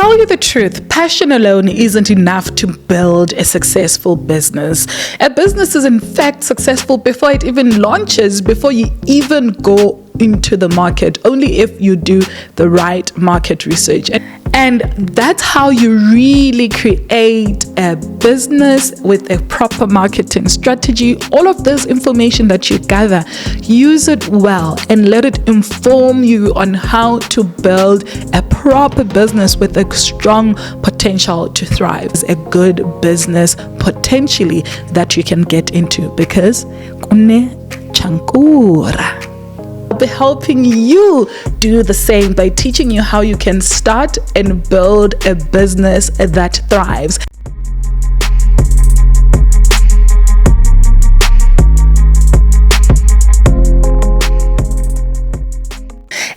tell you the truth, passion alone isn't enough to build a successful business. A business is in fact successful before it even launches, before you even go into the market, only if you do the right market research. And that's how you really create a business with a proper marketing strategy. All of this information that you gather, use it well and let it inform you on how to build a proper business with a strong potential to thrive. It's a good business potentially that you can get into because kune chankura. Be helping you do the same by teaching you how you can start and build a business that thrives.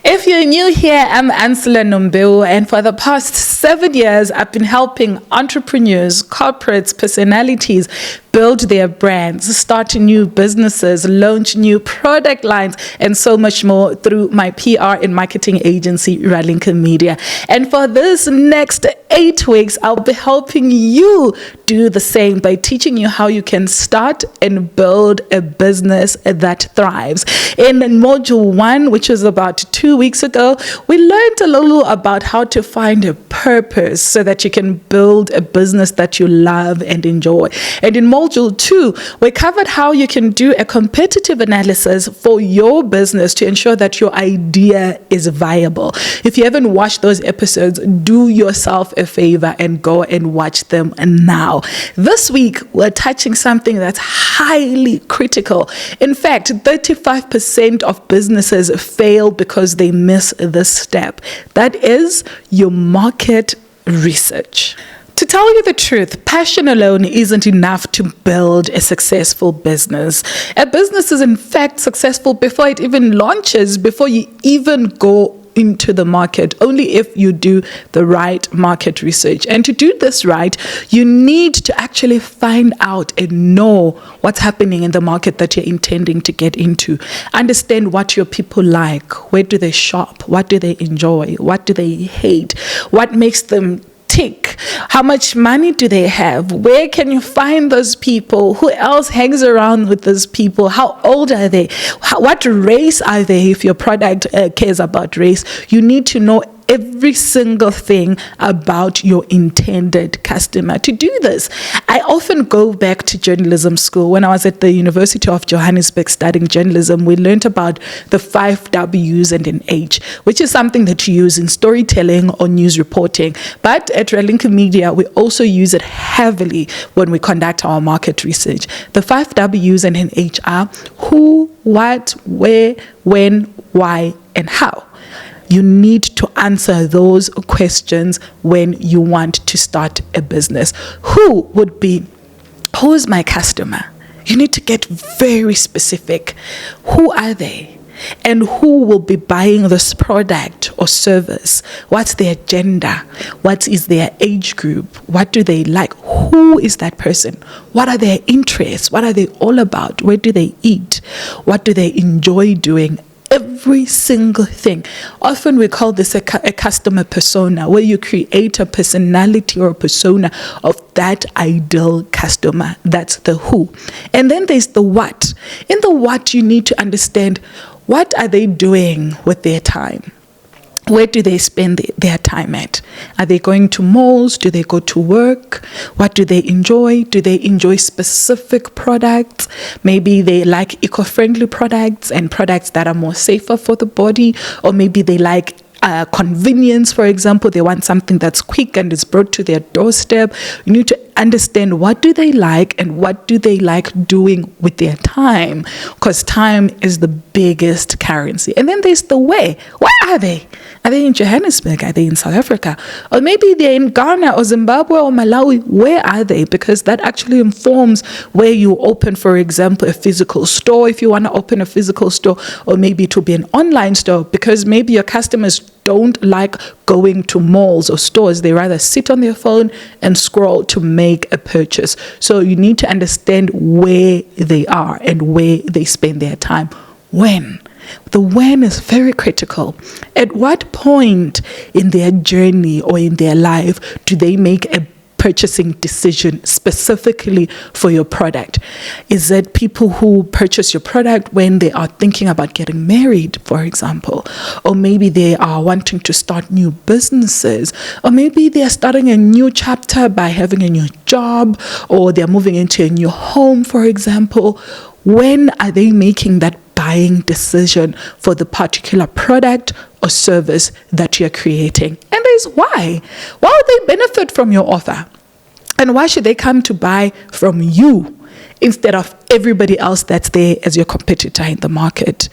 If you're new here, I'm Ansela Nombeu, and for the past 7 years, I've been helping entrepreneurs, corporates, personalities build their brands, start new businesses, launch new product lines, and so much more through my PR and marketing agency, Ralinka Media. And for this next 8 weeks, I'll be helping you do the same by teaching you how you can start and build a business that thrives. In module 1, which was about 2 weeks ago, we learned a little about how to find a purpose so that you can build a business that you love and enjoy. And in module 2, we covered how you can do a competitive analysis for your business to ensure that your idea is viable. If you haven't watched those episodes, do yourself a favor and go and watch them now. This week, we're touching something that's highly critical. In fact, 35% of businesses fail because they miss this step. That is your market research. To tell you the truth, passion alone isn't enough to build a successful business. A business is in fact successful before it even launches, before you even go into the market, only if you do the right market research. And to do this right, you need to actually find out and know what's happening in the market that you're intending to get into. Understand what your people like. Where do they shop? What do they enjoy? What do they hate? What makes them tick? How much money do they have? Where can you find those people? Who else hangs around with those people? How old are they? What race are they? If your product cares about race, you need to know every single thing about your intended customer. To do this, I often go back to journalism school. When I was at the University of Johannesburg studying journalism, we learned about the 5 W's and an H, which is something that you use in storytelling or news reporting. But at Ralinka Media, we also use it heavily when we conduct our market research. The 5 W's and an H are who, what, where, when, why, and how. You need to answer those questions when you want to start a business. Who's my customer? You need to get very specific. Who are they? And who will be buying this product or service? What's their gender? What is their age group? What do they like? Who is that person? What are their interests? What are they all about? Where do they eat? What do they enjoy doing? Every single thing. Often we call this a customer persona, where you create a personality or a persona of that ideal customer. That's the who. And then there's the what. In the what, you need to understand, what are they doing with their time? Where do they spend their time at? Are they going to malls? Do they go to work? What do they enjoy? Do they enjoy specific products? Maybe they like eco-friendly products and products that are more safer for the body. Or maybe they like convenience, for example. They want something that's quick and is brought to their doorstep. You need to understand, what do they like and what do they like doing with their time? Because time is the biggest currency. And then there's the where. Where are they? Are they in Johannesburg? Are they in South Africa? Or maybe they're in Ghana or Zimbabwe or Malawi. Where are they? Because that actually informs where you open, for example, a physical store, if you want to open a physical store, or maybe it will be an online store, because maybe your customers don't like going to malls or stores. They rather sit on their phone and scroll to make a purchase. So you need to understand where they are and where they spend their time. When? The when is very critical. At what point in their journey or in their life do they make a purchasing decision specifically for your product? Is it people who purchase your product when they are thinking about getting married, for example? Or maybe they are wanting to start new businesses, or maybe they are starting a new chapter by having a new job, or they're moving into a new home, for example. When are they making that buying decision for the particular product or service that you're creating? And there's why. Why would they benefit from your offer? And why should they come to buy from you instead of everybody else that's there as your competitor in the market?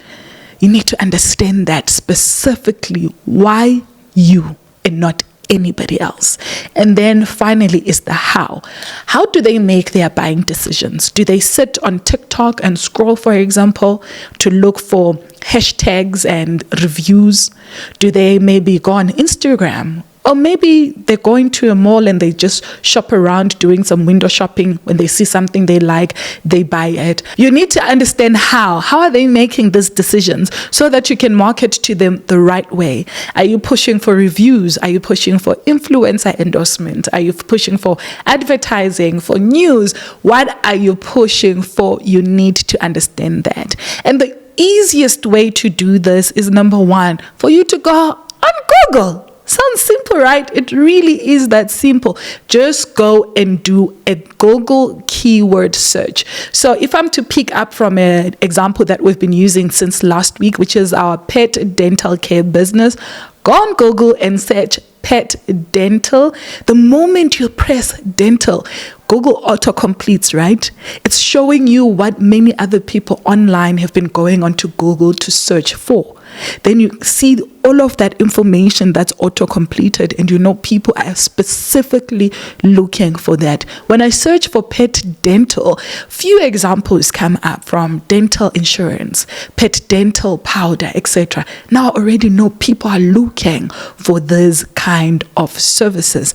You need to understand that specifically, why you and not anybody else. And then finally is the how. How do they make their buying decisions? Do they sit on TikTok and scroll, for example, to look for hashtags and reviews? Do they maybe go on Instagram? Or maybe they're going to a mall and they just shop around doing some window shopping. When they see something they like, they buy it. You need to understand how. How are they making these decisions so that you can market to them the right way? Are you pushing for reviews? Are you pushing for influencer endorsement? Are you pushing for advertising, for news? What are you pushing for? You need to understand that. And the easiest way to do this is, number one, for you to go on Google. Sounds simple, right? It really is that simple. Just go and do a Google keyword search. So if I'm to pick up from an example that we've been using since last week, which is our pet dental care business, go on Google and search pet dental. The moment you press dental, Google autocompletes, right? It's showing you what many other people online have been going onto Google to search for. Then you see all of that information that's auto-completed, and you know people are specifically looking for that. When I search for pet dental, few examples come up from dental insurance, pet dental powder, etc. Now I already know people are looking for this kind of services.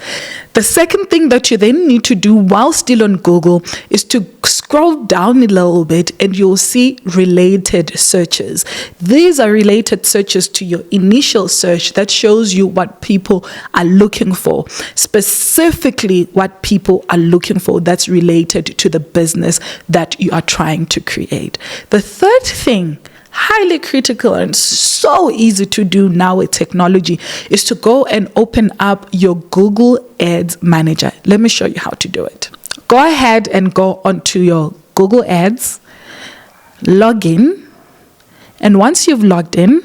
The second thing that you then need to do while still on Google is to scroll down a little bit and you'll see related searches. These are related searches to your initial search that shows you what people are looking for, specifically what people are looking for that's related to the business that you are trying to create. The third thing, highly critical and so easy to do now with technology, is to go and open up your Google Ads Manager. Let me show you how to do it. Go ahead and go onto your Google Ads, log in, and once you've logged in,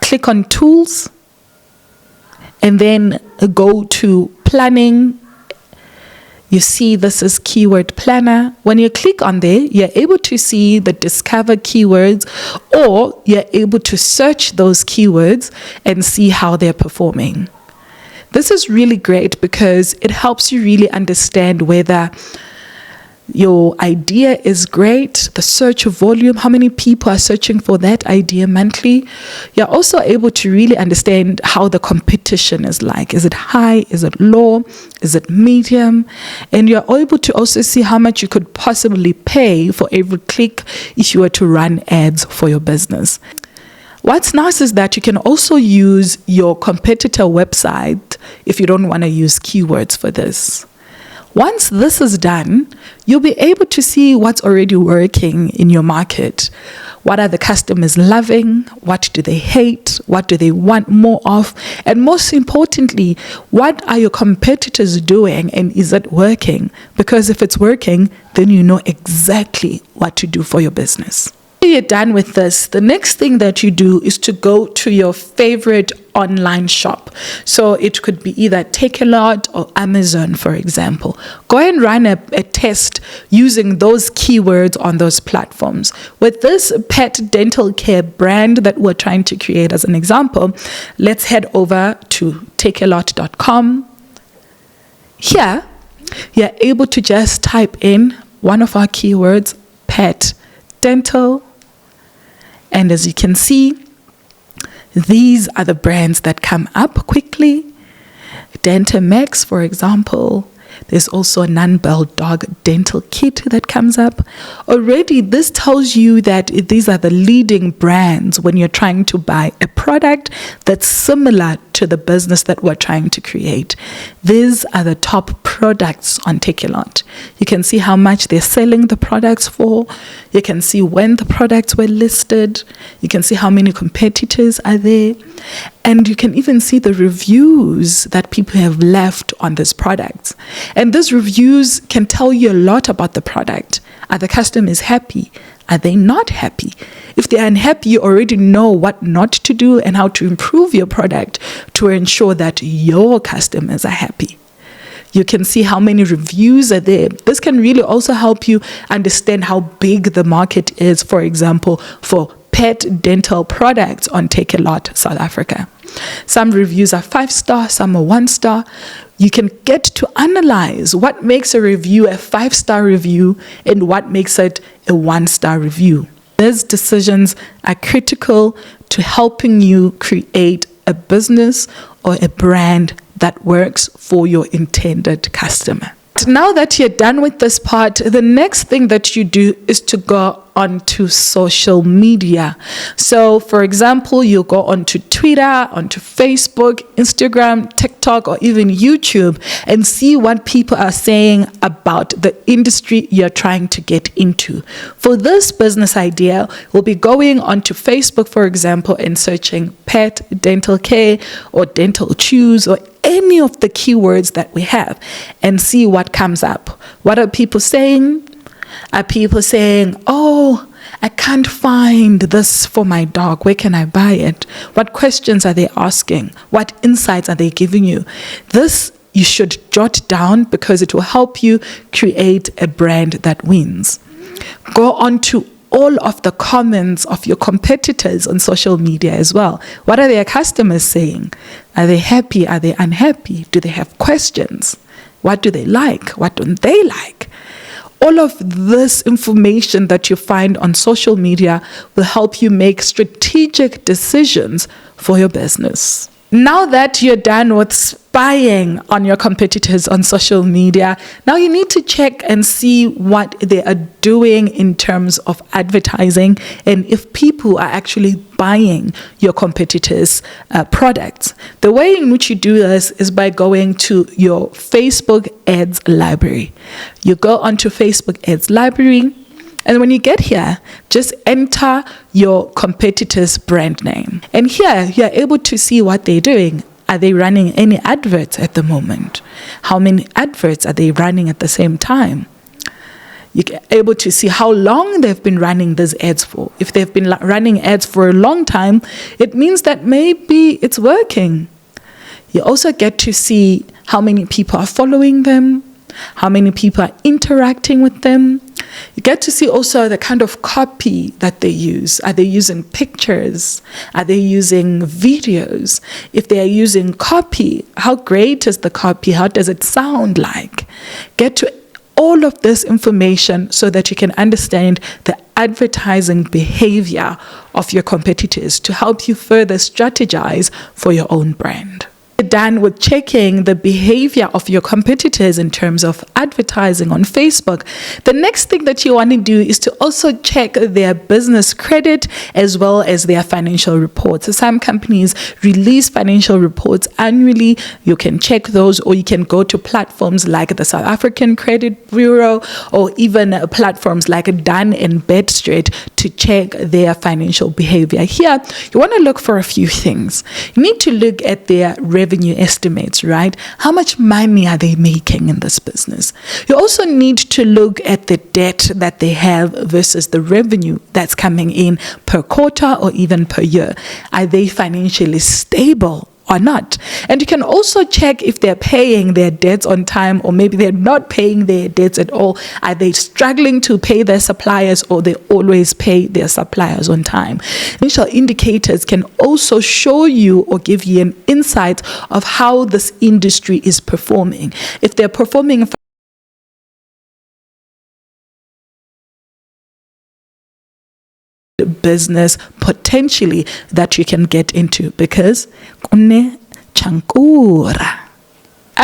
click on Tools, and then go to Planning. You see this is Keyword Planner. When you click on there, you're able to see the Discover keywords, or you're able to search those keywords and see how they're performing. This is really great because it helps you really understand whether your idea is great, the search volume, how many people are searching for that idea monthly. You're also able to really understand how the competition is like. Is it high? Is it low? Is it medium? And you're able to also see how much you could possibly pay for every click if you were to run ads for your business. What's nice is that you can also use your competitor website if you don't want to use keywords for this. Once this is done, you'll be able to see what's already working in your market. What are the customers loving? What do they hate? What do they want more of? And most importantly, what are your competitors doing, and is it working? Because if it's working, then you know exactly what to do for your business. When you're done with this, the next thing that you do is to go to your favorite online shop. So it could be either Takealot or Amazon, for example. Go and run a test using those keywords on those platforms. With this pet dental care brand that we're trying to create as an example, let's head over to takealot.com. Here, you're able to just type in one of our keywords, pet dental. And as you can see, these are the brands that come up quickly. Dentamax, for example, There's also a non-bell dog dental kit that comes up. Already, this tells you that these are the leading brands when you're trying to buy a product that's similar to the business that we're trying to create. These are the top products on Takealot. You can see how much they're selling the products for. You can see when the products were listed. You can see how many competitors are there. And you can even see the reviews that people have left on this product. And those reviews can tell you a lot about the product. Are the customers happy? Are they not happy? If they're unhappy, you already know what not to do and how to improve your product to ensure that your customers are happy. You can see how many reviews are there. This can really also help you understand how big the market is, for example, for pet dental products on Takealot, South Africa. Some reviews are 5-star, some are 1-star. You can get to analyze what makes a review a 5-star review and what makes it a 1-star review. These decisions are critical to helping you create a business or a brand that works for your intended customer. Now that you're done with this part, the next thing that you do is to go onto social media. So, for example, you go onto Twitter, onto Facebook, Instagram, TikTok, or even YouTube and see what people are saying about the industry you're trying to get into. For this business idea, we'll be going onto Facebook, for example, and searching pet dental care or dental chews or any of the keywords that we have and see what comes up. What are people saying? Are people saying, oh, I can't find this for my dog. Where can I buy it? What questions are they asking? What insights are they giving you? This you should jot down because it will help you create a brand that wins. Go on to all of the comments of your competitors on social media as well. What are their customers saying? Are they happy? Are they unhappy? Do they have questions? What do they like? What don't they like? All of this information that you find on social media will help you make strategic decisions for your business. Now that you're done with spying on your competitors on social media, now you need to check and see what they are doing in terms of advertising and if people are actually buying your competitors' products. The way in which you do this is by going to your Facebook ads library. You go onto Facebook ads library, and when you get here, just enter your competitor's brand name. And here, you're able to see what they're doing. Are they running any adverts at the moment? How many adverts are they running at the same time? You're able to see how long they've been running these ads for. If they've been running ads for a long time, it means that maybe it's working. You also get to see how many people are following them, how many people are interacting with them. You get to see also the kind of copy that they use. Are they using pictures? Are they using videos? If they are using copy, how great is the copy? How does it sound like? Get to all of this information so that you can understand the advertising behavior of your competitors to help you further strategize for your own brand. Done with checking the behavior of your competitors in terms of advertising on Facebook, the next thing that you want to do is to also check their business credit as well as their financial reports. So some companies release financial reports annually. You can check those, or you can go to platforms like the South African Credit Bureau or even platforms like Dun and Bedstreet to check their financial behavior. Here, you want to look for a few things. You need to look at their revenue estimates, right? How much money are they making in this business? You also need to look at the debt that they have versus the revenue that's coming in per quarter or even per year. Are they financially stable or not? And you can also check if they're paying their debts on time, or maybe they're not paying their debts at all. Are they struggling to pay their suppliers, or they always pay their suppliers on time? Financial indicators can also show you or give you an insight of how this industry is performing. If they're performing business potentially that you can get into, because chankura.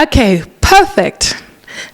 Okay, perfect.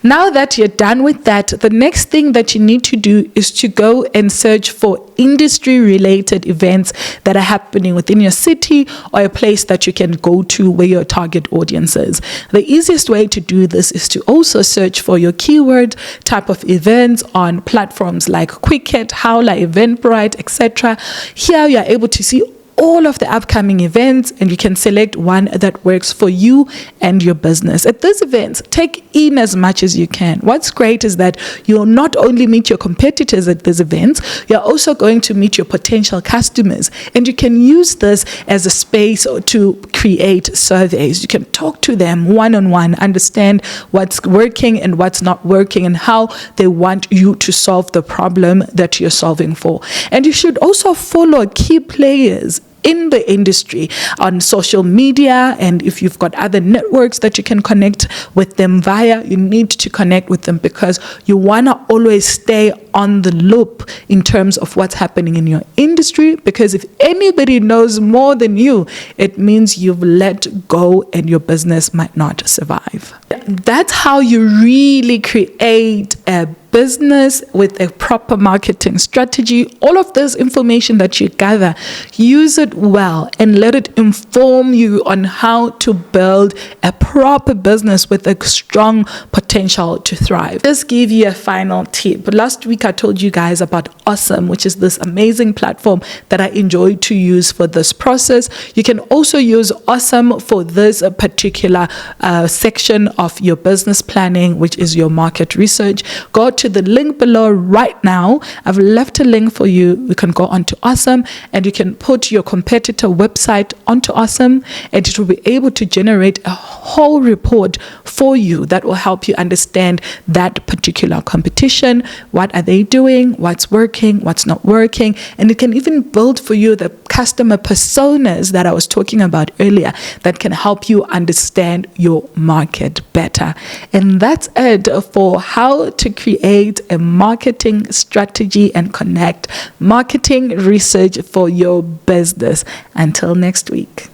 Now that you're done with that, the next thing that you need to do is to go and search for industry related events that are happening within your city or a place that you can go to where your target audience is. The easiest way to do this is to also search for your keyword type of events on platforms like Quicket, Howler, Eventbrite, etc. Here you are able to see all of the upcoming events, and you can select one that works for you and your business. At these events, take in as much as you can. What's great is that you'll not only meet your competitors at these events, you're also going to meet your potential customers, and you can use this as a space to create surveys. You can talk to them one-on-one, understand what's working and what's not working, and how they want you to solve the problem that you're solving for. And you should also follow key players in the industry on social media, and if you've got other networks that you can connect with them via, you need to connect with them, because you want to always stay on the loop in terms of what's happening in your industry, because if anybody knows more than you, it means you've let go and your business might not survive. That's how you really create a business with a proper marketing strategy. All of this information that you gather, use it well and let it inform you on how to build a proper business with a strong potential to thrive. Just give you a final tip. Last week I told you guys about OSUM, which is this amazing platform that I enjoy to use for this process. You can also use OSUM for this particular section of your business planning, which is your market research. Go to the link below right now. I've left a link for you. You can go onto OSUM and you can put your competitor website onto OSUM, and it will be able to generate a whole report for you that will help you understand that particular competition. What are they doing? What's working? What's not working? And it can even build for you the customer personas that I was talking about earlier that can help you understand your market better. And that's it for how to create a marketing strategy and connect marketing research for your business. Until next week.